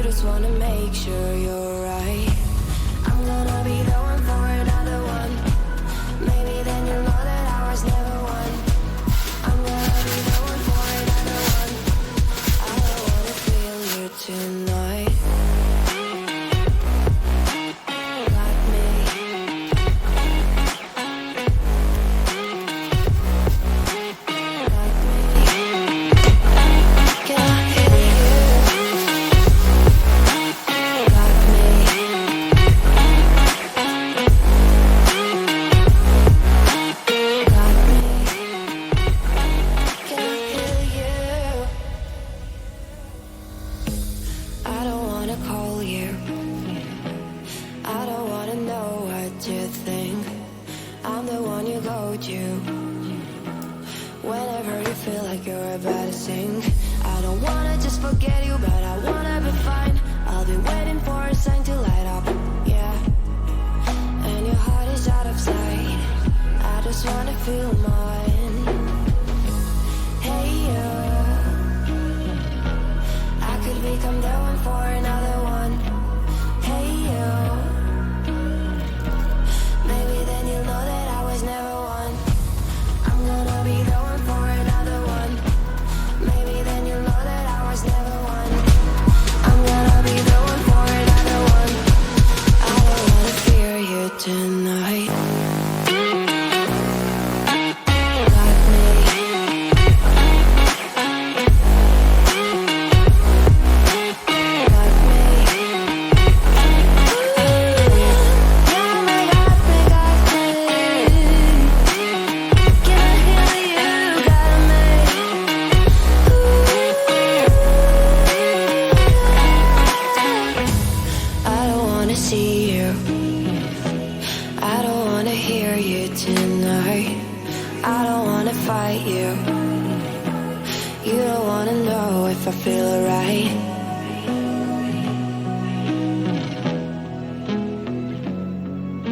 just wanna make sure you're right. I'm gonna be the one for another one. Maybe then you'll know that I was never one. I'm gonna be the one for another one. I don't wanna feel you tonight. Got me. Got me. Can I hear you? Got me. Got me. Can I hear you? I don't wanna call you. I don't wanna know what you think. I'm the one you go to whenever you feel like you're about to sink. I don't wanna just forget you, but I wanna be fine. I'll be waiting for a sign to light up, yeah. And your heart is out of sight. I just wanna feel mine. Hey you, I could become the one for another one. Hey you, maybe then you'll know that I was never one. I'm gonna be the one for another one. Maybe then you'll know that I was never one. I'm gonna be the one for another one. I don't wanna fear you tonight. Got me. Got me. Yeah, my got me, got me. Can I hear you? Got me. I don't wanna see you. I don't wanna hear you tonight. I don't wanna fight you. You don't wanna know if I feel right.